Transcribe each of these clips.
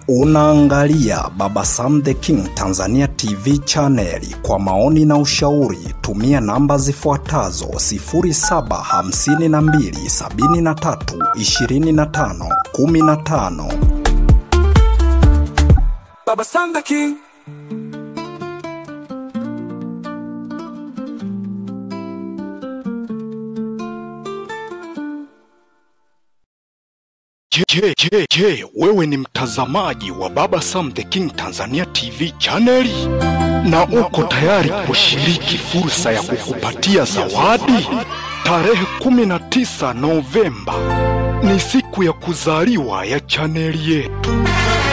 Unaangalia Baba Sam the King Tanzania TV channel. Kwa maoni na ushauri tumia namba zifuatazo 0752732515. Baba Sam the King. Je, wewe ni mtazamaji wa Baba Sam the King Tanzania TV channel na uko tayari kushiriki fursa ya kukupatia zawadi? Tarehe 19 Novemba ni siku ya kuzaliwa ya channel yetu.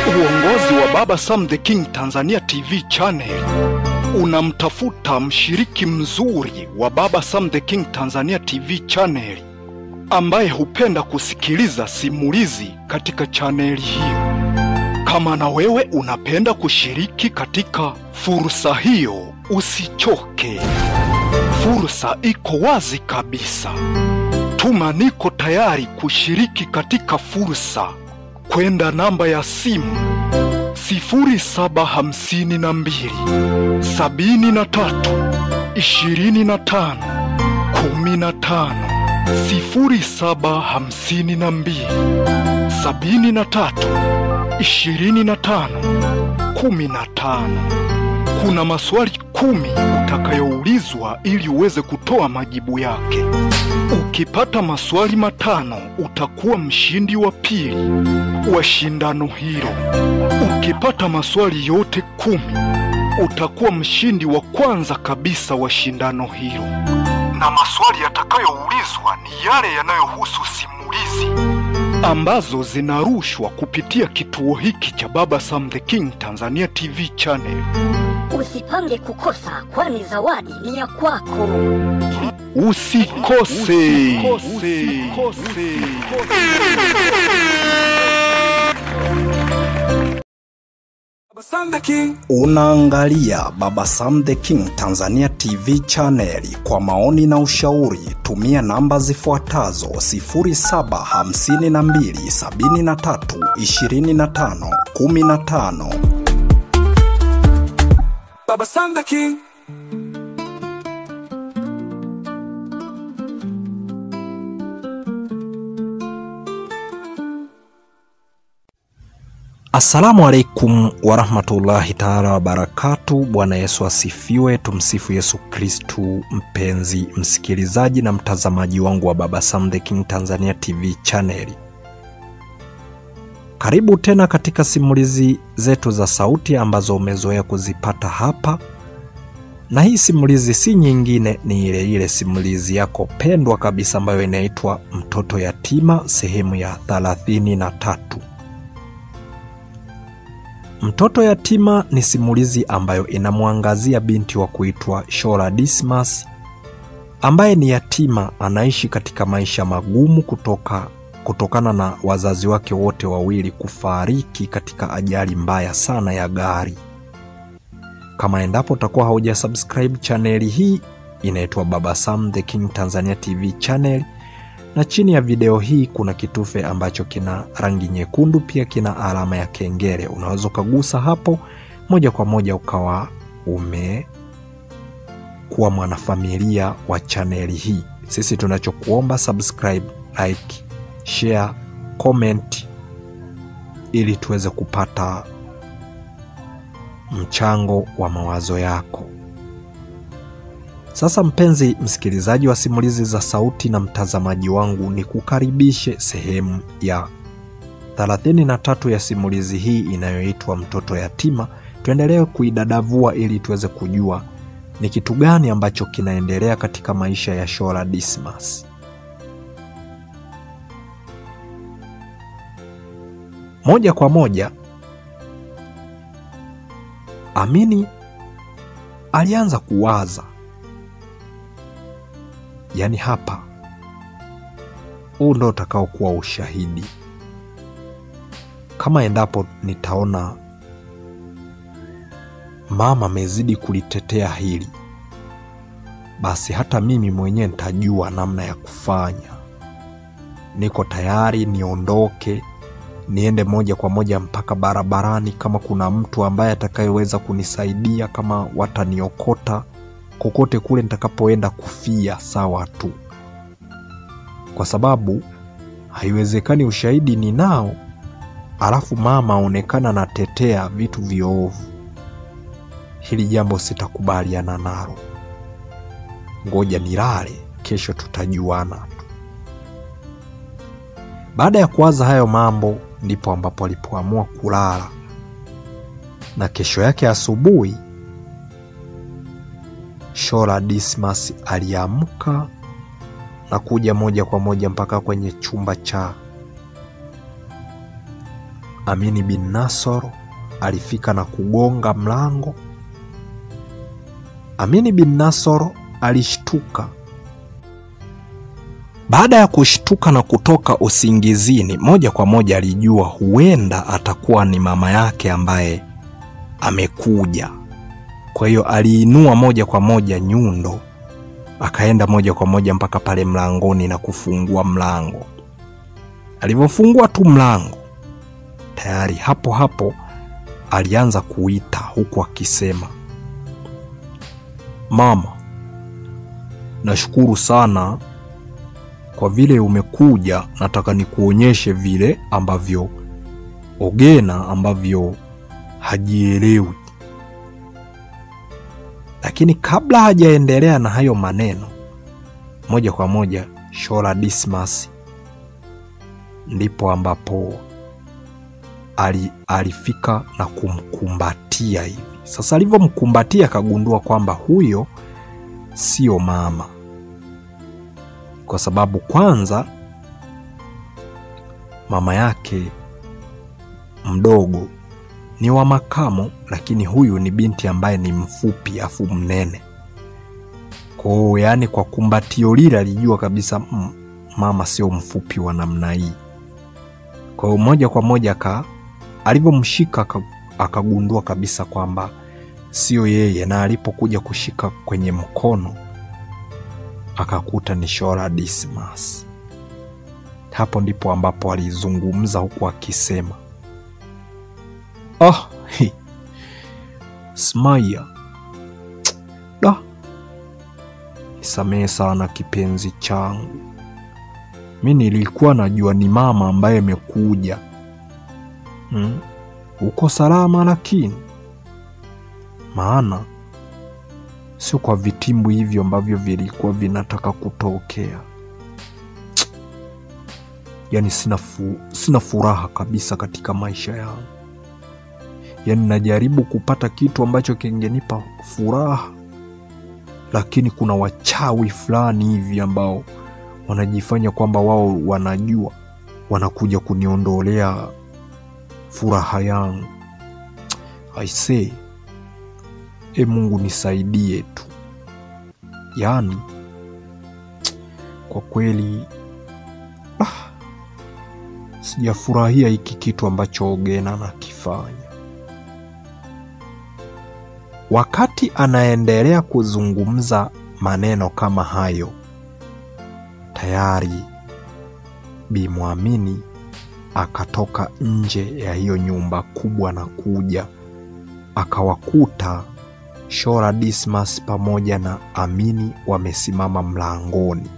Uongozi wa Baba Sam the King Tanzania TV channel unamtafuta mshiriki mzuri wa Baba Sam the King Tanzania TV channel ambaye hupenda kusikiliza simulizi katika channel hiyo. Kama na wewe unapenda kushiriki katika fursa hiyo, usichoke. Fursa iko wazi kabisa. Tuma niko tayari kushiriki katika fursa kwenda namba ya simu 0752 73 25 15 0752 73 25 15. Kuna maswali 10 utakayoulizwa ili uweze kutoa majibu yake. Ukipata maswali 5 utakuwa mshindi wa pili wa shindano hilo. Ukipata maswali yote 10 utakuwa mshindi wa kwanza kabisa wa shindano hilo. Na maswali yatakayoulizwa ni yale yanayohusu simulizi ambazo zinarushwa kupitia kituo hiki cha Baba Sam the King Tanzania TV channel. Usipange kukosa, kwani zawadi ni ya kwako. Usikose. Unaangalia Baba Sam the King Tanzania TV channel. Kwa maoni na ushauri tumia namba zifuatazo 0752 73 25 15. Baba Sam the King. Assalamu alaikum warahmatullahi ta'ala wabarakatuh. Bwana Yesu asifiwe. Tumsifu Yesu Kristu. Mpenzi msikilizaji na mtazamaji wangu wa Baba Sam the King Tanzania TV channel, karibu tena katika simulizi zetu za sauti ambazo umezoea kuzipata hapa. Na hii simulizi si nyingine, ni ile simulizi yako pendwa kabisa ambayo inaitwa Mtoto Yatima sehemu ya 33. Mtoto Yatima ni simulizi ambayo inamwangazia binti wa kuitwa Shola Dismas ambaye ni yatima, anaishi katika maisha magumu kutokana na wazazi wake wote wawili kufariki katika ajali mbaya sana ya gari. Kama endapo utakuwa hauja subscribe channel hii, inaitwa Baba Sam the King Tanzania TV channel, na chini ya video hii kuna kitufe ambacho kina rangi nyekundu, pia kina alama ya kengele. Unaweza kugusa hapo moja kwa moja ukawa umekuwa mwanafamilia wa channel hii. Sisi tunachokuomba subscribe, like, share, comment ili tuweze kupata mchango wa mawazo yako. Sasa mpenzi msikilizaji wa simulizi za sauti na mtazamaji wangu, ni kukaribishe sehemu ya 33 ya simulizi hii inayoitwa Mtoto Yatima. Tuendelee kuidadavua ili tuweze kujua ni kitu gani ambacho kinaendelea katika maisha ya Shola Dismas. Moja kwa moja, Amini alianza kuwaza, yani hapa huu ndo utakao kuwa ushahidi. Kama endapo nitaona mama amezidi kulitetea hili, basi hata mimi mwenyewe nitajua namna ya kufanya. Niko tayari niondoke niende moja kwa moja mpaka barabarani, kama kuna mtu ambaye atakayeweza kunisaidia, kama wataniokota kokote kule nitakapoenda kufia, sawa tu. Kwa sababu haiwezekani ushahidi ninao alafu mama aonekana anatetea vitu viovu. Hili jambo sitakubaliana nalo. Ngoja nilale, kesho tutajuana. Baada ya kuwaza hayo mambo, ndipo ambapo alipoamua kulala. Na kesho yake asubuhi, Shola Dismas aliamka na kuja moja kwa moja mpaka kwenye chumba cha Amini bin Nasoro. Alifika na kugonga mlango. Amini bin Nasoro alishtuka. Baada ya kushtuka na kutoka usingizini, moja kwa moja alijua huenda atakuwa ni mama yake ambaye amekuja. Kwa hiyo aliinua moja kwa moja nyundo, akaenda moja kwa moja mpaka pale mlangoni na kufungua mlango. Alivyofungua tu mlango, tayari hapo hapo alianza kuita huku akisema, "Mama, nashukuru sana kwa vile umekuja. Nataka nikuonyeshe vile ambavyo Ogena ambavyo hajielewi." Lakini kabla hajaendelea na hayo maneno, moja kwa moja Shola Dismas ndipo ambapo alifika na kumkumbatia hivi. Sasa alivyomkumbatia akagundua kwamba huyo sio mama. Kwa sababu kwanza mama yake mdogo ni wa makamo, lakini huyu ni binti ambaye ni mfupi afu mnene. Kwa hiyo yani kwa kumbatio lile alijua kabisa mama sio mfupi wa namna hii. Kwa hiyo moja kwa moja alivyomshika akagundua kabisa kwamba sio yeye, na alipokuja kushika kwenye mkono akakuta ni Shola Dismas. Hapo ndipo ambapo alizungumza huku akisema, Smaya, nisamehe sana kipenzi changu. Mimi nilikuwa najua ni mama ambaye amekuja. Uko salama? Lakini maana sio kwa vitimbu hivyo ambavyo vilikuwa vinataka kutokea. Yani sina furaha kabisa katika maisha yangu. Yani najaribu kupata kitu ambacho kingenipa furaha, lakini kuna wachawi fulani hivi ambao wanajifanya kwamba wao wanajua, wanakuja kuniondolea furaha yangu. I say, Mungu nisaidie tu. Yani kwa kweli sijafurahia hiki kitu ambacho Ogena anakifanya. Wakati anaendelea kuzungumza maneno kama hayo, tayari Bi Muamini akatoka nje ya hiyo nyumba kubwa na kuja akawakuta Shola Dismas pamoja na Amini wamesimama mlangoni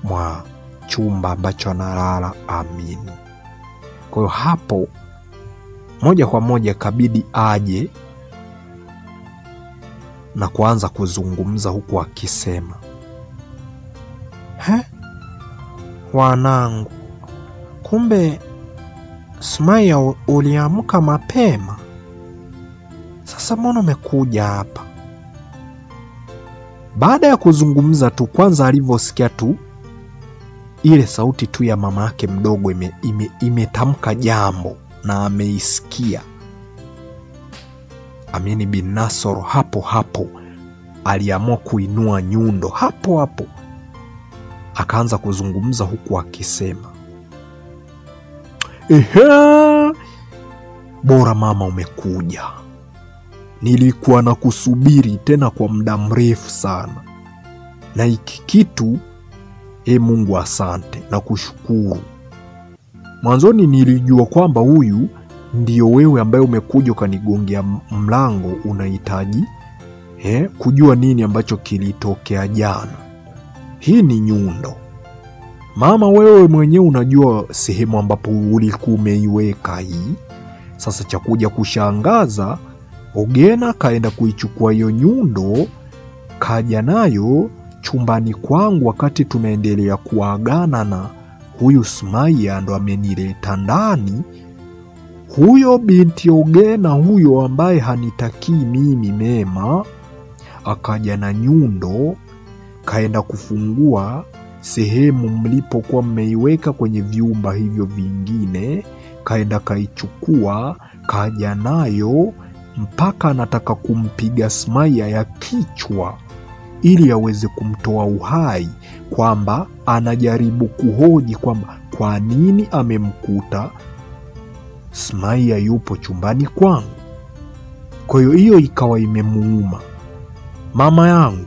mwa chumba ambacho analala Amini. Kwa hiyo hapo moja kwa moja kabidi aje na kuanza kuzungumza huku akisema, wanangu, kumbe Smaya uliamka mapema. Sasa mbona umekuja hapa? Baada ya kuzungumza tu, kwanza alivyosikia tu ile sauti tu ya mama yake mdogo imetamka jambo na ameisikia, Amini bin Nasoro hapo hapo aliamua kuinua nyundo hapo hapo, akaanza kuzungumza huku akisema, bora mama umekuja. Nilikuwa na kusubiri tena kwa muda mrefu sana. Na hiki kitu, Mungu asante na kushukuru. Mwanzoni nilijua kwamba huyu ndio wewe ambaye umekuja ukanigongea mlango, unahitaji kujua nini ambacho kilitokea jana. Hii ni nyundo. Mama, wewe mwenyewe unajua sehemu ambapo ulikuwa umeiweka hii. Sasa cha kuja kushangaza, Ogena kaenda kuichukua hiyo nyundo, kaja nayo chumbani kwangu wakati tunaendelea kuagana, na huyu Sumaiya ndo amenileta ndani. Huyo binti Ogena huyo ambaye hanitakii mimi mema, akaja na nyundo, kaenda kufungua sehemu mlipokuwa mmeiweka kwenye vyumba hivyo vingine, kaenda kaichukua, kaja nayo mpaka anataka kumpiga Sumaiya ya kichwa ili aweze kumtoa uhai, kwamba anajaribu kuhoji kwamba kwa nini amemkuta Sumaiya yupo chumbani kwangu. Kwa hiyo ikawa imemuuma. Mama yangu,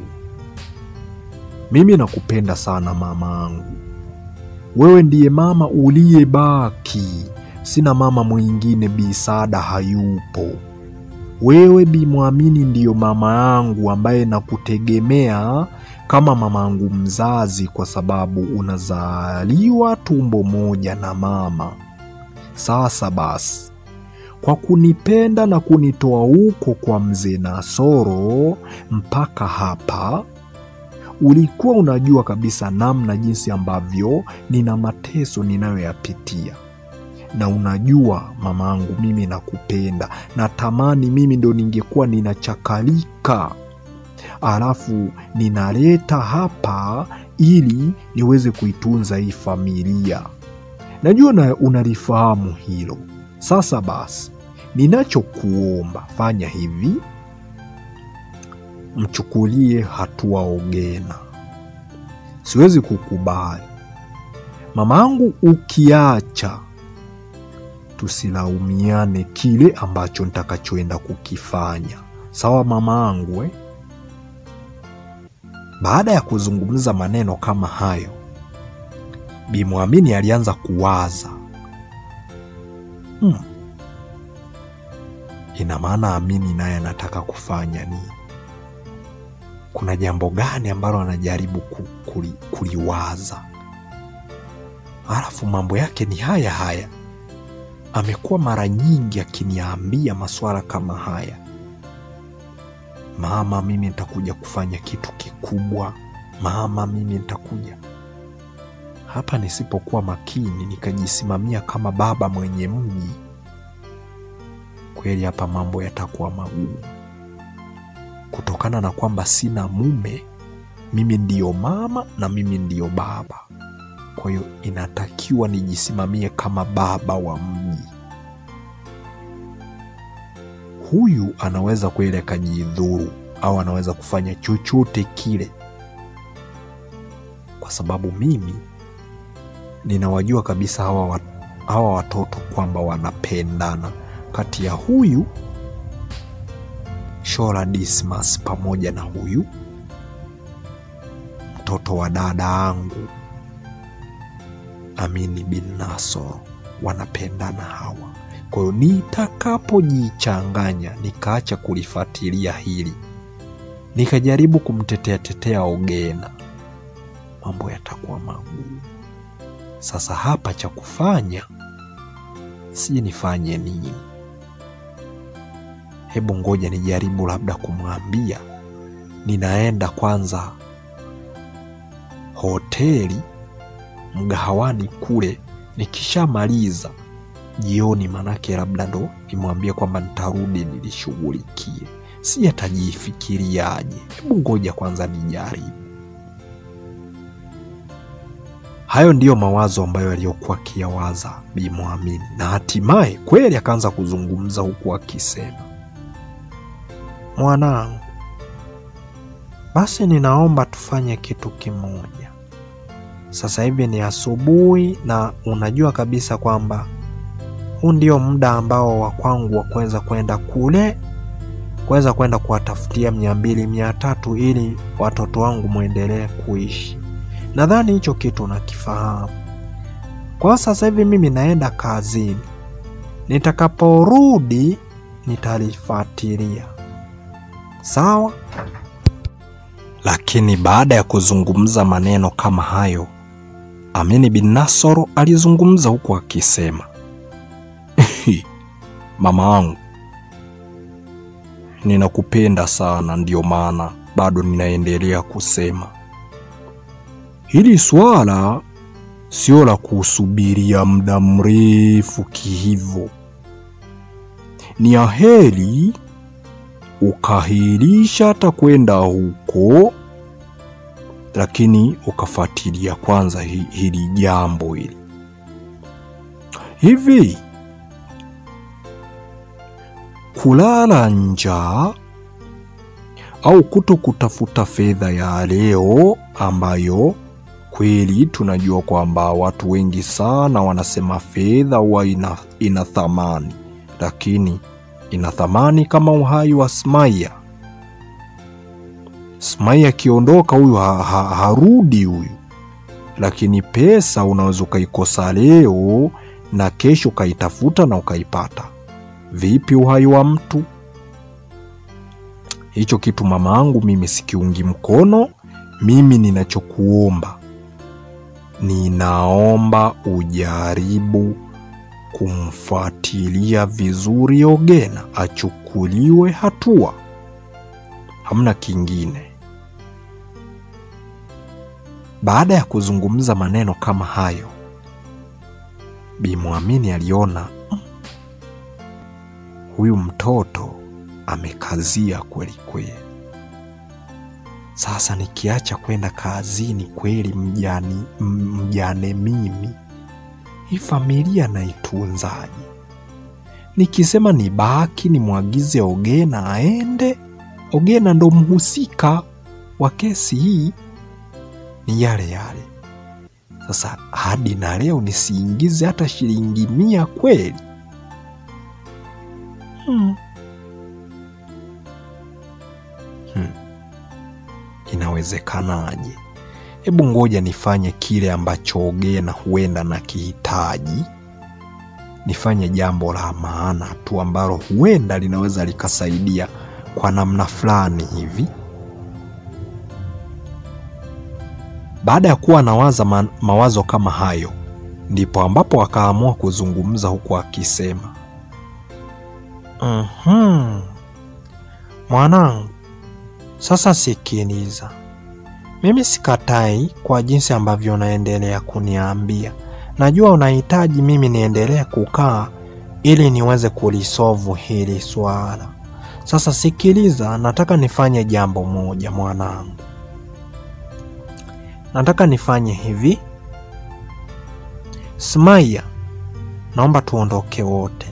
mimi nakupenda sana mama yangu. Wewe ndiye mama uliyebaki. Sina mama mwingine, Bi Saada hayupo. Wewe Bi Mwamini ndiyo mama yangu ambaye nakutegemea kama mama yangu mzazi, kwa sababu unazaliwa tumbo moja na mama. Sasa basi, kwa kunipenda na kunitoa huko kwa mzee Nasoro mpaka hapa, ulikuwa unajua kabisa namna jinsi ambavyo nina mateso ninayoyapitia. Na unajua mamangu, mimi nakupenda. Natamani mimi ndo ningekuwa ninachakalika, alafu ninaleta hapa ili niweze kuitunza hii familia. Najua unalifahamu hilo. Sasa basi, ninachokuomba, fanya hivi. Mchukulie hatua Ogena. Siwezi kukubali mamangu ukiacha tusilaumiane kile ambacho nitakachoenda kukifanya. Sawa mamangu Baada ya kuzungumza maneno kama hayo, Bi Mwamini alianza kuwaza. Ina maana Amini naye anataka kufanya nini? Kuna jambo gani ambalo anajaribu kuliwaza? Alafu mambo yake ni haya. Amekuwa mara nyingi akiniambia masuala kama haya. Mama, mimi nitakuja kufanya kitu kikubwa. Mama, mimi nitakuja. Hapa nisipokuwa makini nikajisimamia kama baba mwenye mji, kweli hapa mambo yatakuwa magumu. Kutokana na kwamba sina mume, mimi ndiyo mama na mimi ndiyo baba. Kwa hiyo inatakiwa nijisimamie kama baba wa mji. Huyu anaweza kweli akajidhuru au anaweza kufanya chochote kile, kwa sababu mimi ninawajua kabisa hawa watoto kwamba wanapendana, kati ya huyu Shola Dismas pamoja na huyu mtoto wa dada yangu Amini bin Nasoro. Wanapendana hawa. Kwa hiyo nitakapojichanganya nikaacha kulifuatilia hili, nikajaribu kumtetea Ogena, mambo yatakuwa magumu. Sasa hapa cha kufanya, si nifanye nini? Hebu ngoja nijaribu labda kumwambia ninaenda kwanza hoteli, mgahawani kule, nikishamaliza jioni, manake labda ndo nimwambie kwamba nitarudi nilishughulikie. Si atajifikiriaje? Hebu ngoja kwanza nijaribu. Hayo ndiyo mawazo ambayo aliyokuwa akiyawaza Bi Mwamini, na hatimaye kweli akaanza kuzungumza huku akisema, mwanangu, basi ninaomba tufanye kitu kimoja. Sasa hivi ni asubuhi na unajua kabisa kwamba huu ndio muda ambao wa kwangu wa kuweza kwenda kule, kuweza kwenda kuwatafutia 200-300 ili watoto wangu muendelee kuishi. Nadhani hicho kitu unakifahamu. Kwa sasa hivi mimi naenda kazini. Nitakaporudi nitalifuatilia. Sawa? Lakini baada ya kuzungumza maneno kama hayo, Amini bin Nasoro alizungumza huku akisema, mama angu, ninakupenda sana, ndio maana bado ninaendelea kusema. Hili swala sio la kusubiria muda mrefu kihivyo. Ni aheri ukahirisha hata kwenda huko, lakini ukafuatilia kwanza hili jambo hili. Hivi kulala njaa au kutafuta fedha ya leo, ambayo kweli tunajua kwamba watu wengi sana wanasema fedha huwa ina thamani, lakini ina thamani kama uhai wa Sumaya. Sumaya akiondoka huyu harudi huyu. Lakini pesa unaweza ukaikosa leo na kesho ukaitafuta na ukaipata. Vipi uhai wa mtu? Hicho kitu mama angu mimi sikiungi mkono. Mimi ninachokuomba, ninaomba ujaribu kumfuatilia vizuri Ogena, achukuliwe hatua. Hamna kingine. Baada ya kuzungumza maneno kama hayo, Bi Muamini aliona huyu mtoto amekazia kweli kweli. Sasa nikiacha kwenda kazini kweli mjane mimi, hii familia naitunzaje? Nikisema nibaki nimwagize Ogena aende, Ogena ndo mhusika wa kesi hii, ni yale yale. Sasa hadi na leo nisiingize hata shilingi 100 kweli? Inawezekanaje? Hebu ngoja nifanye kile ambacho Ogena huenda na kihitaji. Nifanye jambo la maana tu ambalo huenda linaweza likasaidia kwa namna fulani hivi. Baada ya kuwa nawaza mawazo kama hayo, ndipo ambapo akaamua kuzungumza huku akisema, mwanangu, sasa sikiliza. Mimi sikatai kwa jinsi ambavyo unaendelea kuniambia. Najua unahitaji mimi niendelee kukaa ili niweze kulisolve hili swala. Sasa sikiliza, nataka nifanye jambo moja mwanangu. Nataka nifanye hivi. Sumaya, naomba tuondoke wote.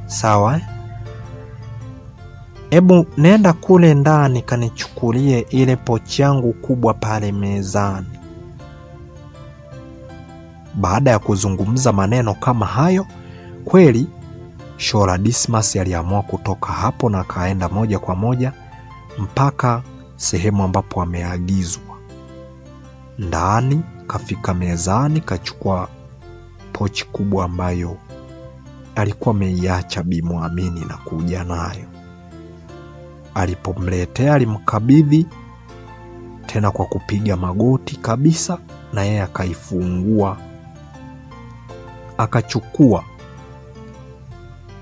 Sawa? Ebu nenda kule ndani kanichukulie ile pochi yangu kubwa pale mezani. Baada ya kuzungumza maneno kama hayo, kweli Shola Dismas aliamua kutoka hapo na kaenda moja kwa moja mpaka sehemu ambapo ameagizwa. Ndani kafika mezani, kachukua pochi kubwa ambayo alikuwa ameiacha Bi Muamini na kuja nayo. Alipomletea alimkabidhi tena kwa kupiga magoti kabisa, na yeye akaifungua. Akachukua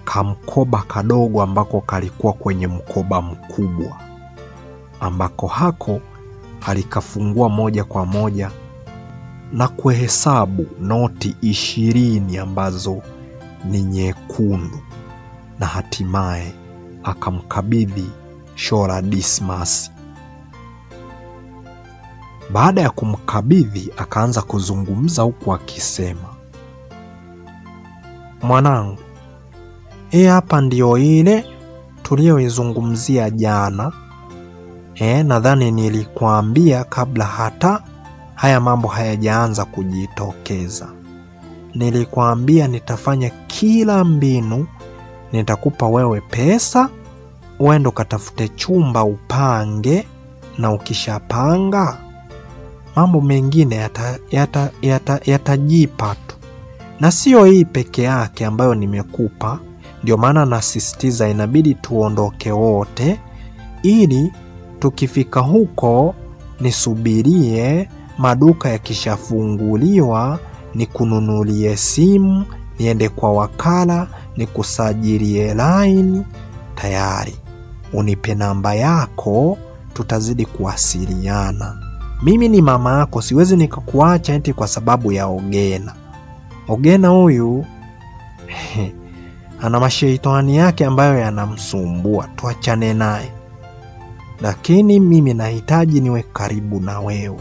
kamkoba kadogo ambako kalikuwa kwenye mkoba mkubwa, ambako hako alikafungua moja kwa moja na kuhesabu noti 20 ambazo ni nyekundu, na hatimaye akamkabidhi Shola Dismas. Baada ya kumkabidhi, akaanza kuzungumza huku akisema, mwanangu, hii hapa ndio ile tuliyoizungumzia jana. Nadhani nilikuambia kabla hata haya mambo hayajaanza kujitokeza. Nilikuambia nitafanya kila mbinu, nitakupa wewe pesa, uende ukatafute chumba upange, na ukishapanga mambo mengine yatajipa tu. Na sio hii peke yake ambayo nimekupa, ndio maana nasisitiza inabidi tuondoke wote, ili tukifika huko nisubirie maduka yakishafunguliwa, nikununulie simu, niende kwa wakala, nikusajilie line, tayari. Unipe namba yako, tutazidi kuwasiliana. Mimi ni mama yako, siwezi nikakuacha eti kwa sababu ya Ogena. Ogena huyu ana mashaitani yake ambayo yanamsumbua, tuachane naye. Lakini mimi nahitaji niwe karibu na wewe.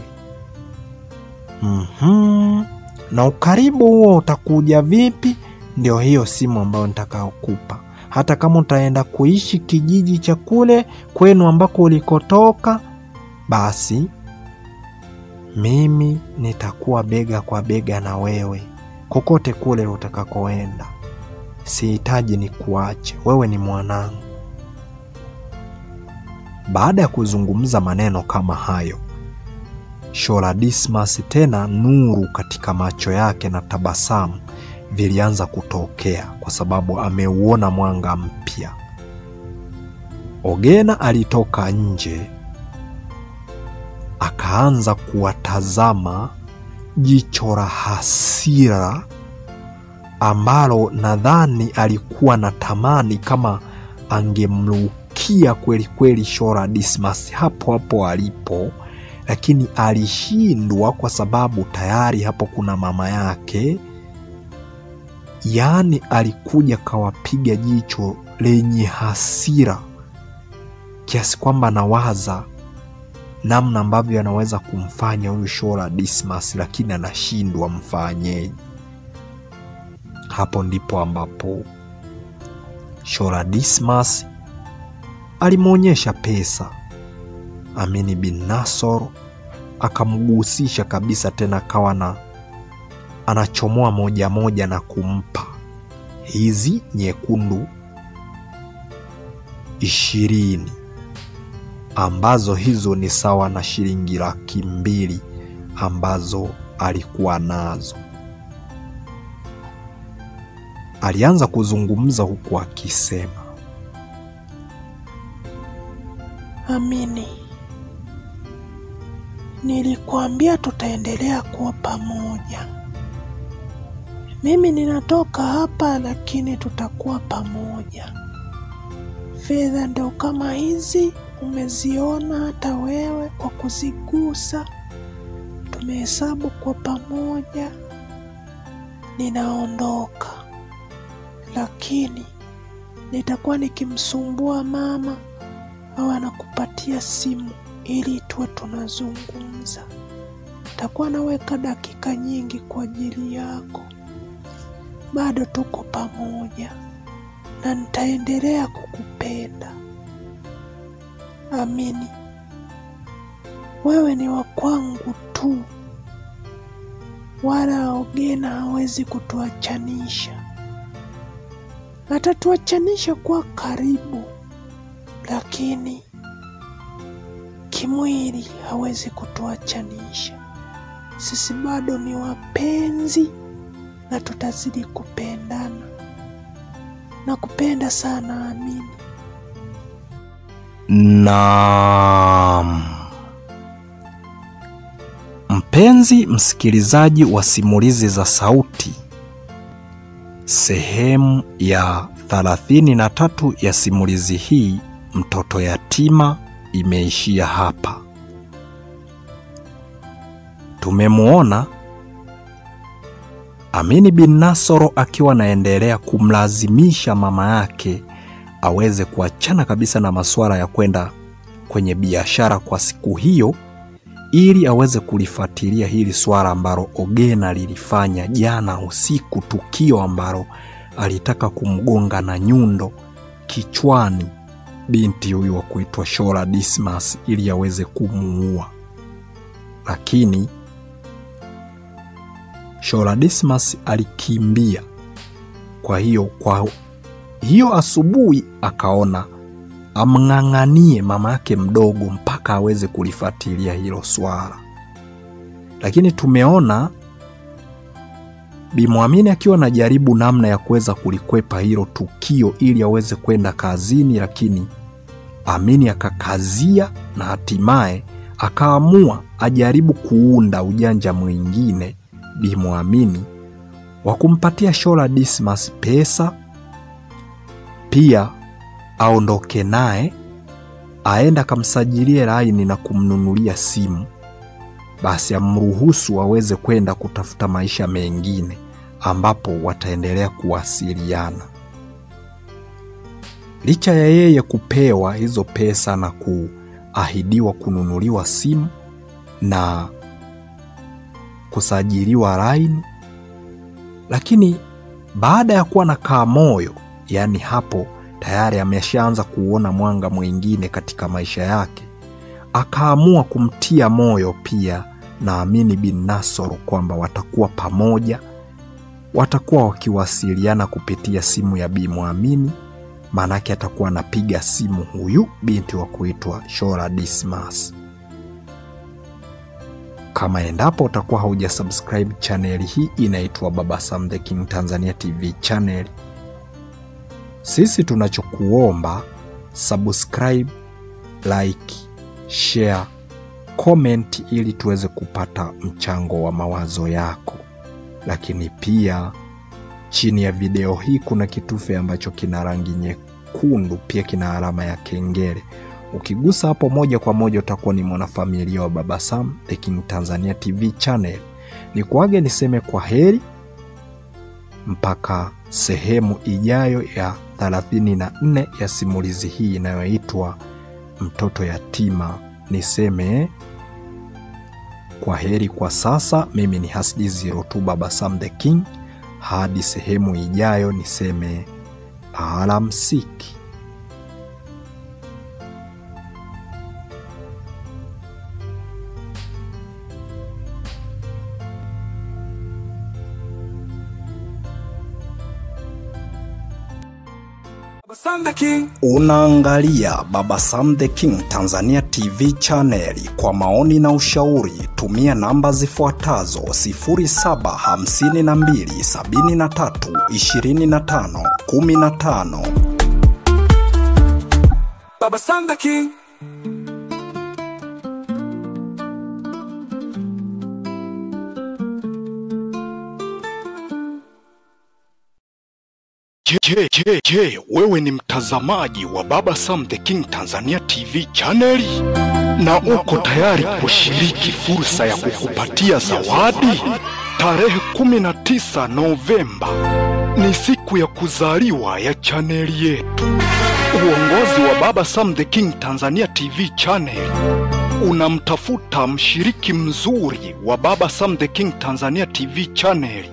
Na ukaribu huo utakuja vipi? Ndio hiyo simu ambayo nitakayokupa. Hata kama utaenda kuishi kijiji cha kule kwenu ambako ulikotoka, basi mimi nitakuwa bega kwa bega na wewe kokote kule utakakoenda. Sihitaji nikuache, wewe ni mwanangu. Baada ya kuzungumza maneno kama hayo, Shola Dismas, tena nuru katika macho yake na tabasamu vilianza kutokea kwa sababu ameuona mwanga mpya. Ogena alitoka nje, akaanza kuwatazama jicho la hasira ambalo nadhani alikuwa na tamani kama angemlukia kweli kweli Shola Dismas hapo hapo alipo, lakini alishindwa kwa sababu tayari hapo kuna mama yake. Yaani alikuja kawapiga jicho lenye hasira kiasi kwamba nawaza namna ambavyo anaweza kumfanya huyu Shola Dismas, lakini anashindwa mfanyeje. Hapo ndipo ambapo Shola Dismas alimuonyesha pesa Amini bin Nasor, akamgusisha kabisa, tena kawa anachomoa moja moja na kumpa hizi nyekundu 20, ambazo hizo ni sawa na shilingi 200,000 ambazo alikuwa nazo. Alianza kuzungumza huku akisema, Amini, nilikuambia tutaendelea kuwa pamoja. Mimi ninatoka hapa, lakini tutakuwa pamoja. Fedha ndio kama hizi umeziona hata wewe kwa kuzigusa. Tumehesabu kwa pamoja. Ninaondoka, lakini nitakuwa nikimsumbua mama au anakupatia simu ili tuwe tunazungumza. Nitakuwa naweka dakika nyingi kwa ajili yako. Bado tuko pamoja na nitaendelea kukupenda. Amini, wewe ni wa kwangu tu, wala Ogena hawezi kutuachanisha. Atatuachanisha kwa karibu, lakini kimwili hawezi kutuachanisha. Sisi bado ni wapenzi na tutazidi kupendana. Nakupenda sana Amini. Naam. Mpenzi msikilizaji wa simulizi za sauti, sehemu ya 33 ya simulizi hii Mtoto Yatima imeishia hapa. Tumemuona Amini bin Nasoro akiwa naendelea kumlazimisha mama yake aweze kuachana kabisa na masuala ya kwenda kwenye biashara kwa siku hiyo, ili aweze kulifuatilia hili swala ambalo Ogena lilifanya jana usiku, tukio ambalo alitaka kumgonga na nyundo kichwani binti huyu wa kuitwa Shola Dismas ili aweze kumuua. Lakini Shola Dismas alikimbia. Kwa hiyo asubuhi akaona amng'ang'anie mama yake mdogo mpaka aweze kulifuatilia hilo swala. Lakini tumeona Bi Mwamini akiwa anajaribu namna ya kuweza kulikwepa hilo tukio ili aweze kwenda kazini, lakini Amini akakazia na hatimaye akaamua ajaribu kuunda ujanja mwingine Bi Mwamini wa kumpatia Shola Dismas pesa, pia aondoke naye aenda kamsajilie laini na kumnunulia simu, basi amruhusu aweze kwenda kutafuta maisha mengine ambapo wataendelea kuwasiliana. Licha ya yeye kupewa hizo pesa na kuahidiwa kununuliwa simu na kusajiliwa laini, lakini baada ya kuwa na Kamoyo, yani hapo tayari ameshaanza kuona mwanga mwingine katika maisha yake, akaamua kumtia moyo pia na Amini bin Nasoro kwamba watakuwa pamoja, watakuwa wakiwasiliana kupitia simu ya Bi Mwamini, manake atakuwa anapiga simu huyu binti wa kuitwa Shola Dismas. Kama endapo utakuwa haujasubscribe channel hii inaitwa Baba Sam the King Tanzania TV channel, sisi tunachokuomba subscribe, like, share, comment ili tuweze kupata mchango wa mawazo yako. Lakini pia chini ya video hii kuna kitufe ambacho kina rangi nyekundu, pia kina alama ya kengele. Ukigusa hapo moja kwa moja utakuwa ni mwanafamilia wa Baba Sam the King Tanzania TV channel. Nikuage niseme kwa heri mpaka sehemu ijayo ya 34 ya simulizi hii inayoitwa Mtoto Yatima. Niseme kwa heri kwa sasa. Mimi ni Hasdi 02 Baba Sam the King. Hadi sehemu ijayo niseme alamsiki. Unaangalia Baba Sam the King Tanzania TV channel. Kwa maoni na ushauri tumia namba zifuatazo 0752732515. Baba Sam the King. Je, wewe ni mtazamaji wa Baba Sam the King Tanzania TV channel na uko tayari kushiriki fursa ya kukupatia zawadi? Tarehe 19 Novemba ni siku ya kuzaliwa ya chaneli yetu. Uongozi wa Baba Sam the King Tanzania TV channel unamtafuta mshiriki mzuri wa Baba Sam the King Tanzania TV channel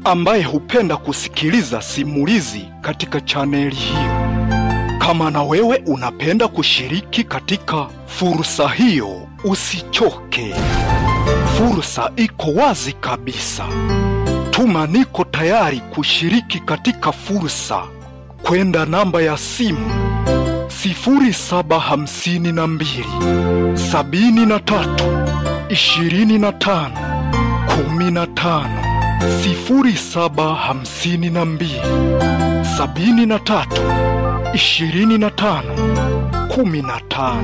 ambaye hupenda kusikiliza simulizi katika chaneli hiyo. Kama na wewe unapenda kushiriki katika fursa hiyo, usichoke. Fursa iko wazi kabisa. Tuma niko tayari kushiriki katika fursa kwenda namba ya simu 0752 73 25 15. 0752 73 25 15.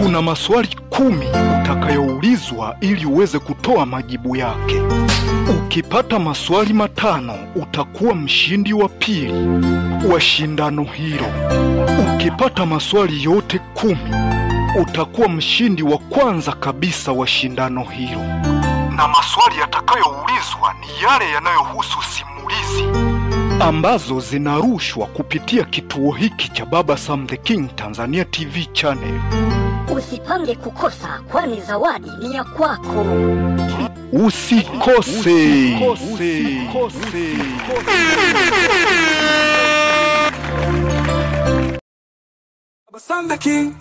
Kuna maswali 10 utakayoulizwa ili uweze kutoa majibu yake. Ukipata maswali 5 utakuwa mshindi wa pili wa shindano hilo. Ukipata maswali yote 10 utakuwa mshindi wa kwanza kabisa wa shindano hilo. Na maswali yatakayoulizwa ni yale yanayohusu simulizi ambazo zinarushwa kupitia kituo hiki cha Baba Sam the King Tanzania TV channel. Usipange kukosa, kwani zawadi ni ya kwako. Usikose.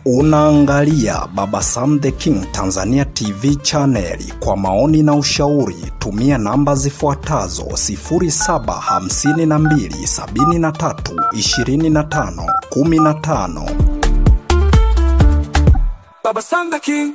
Unaangalia Baba Sam the King Tanzania TV channel. Kwa maoni na ushauri tumia namba zifuatazo 0752 73 25 15. Baba Sam the King.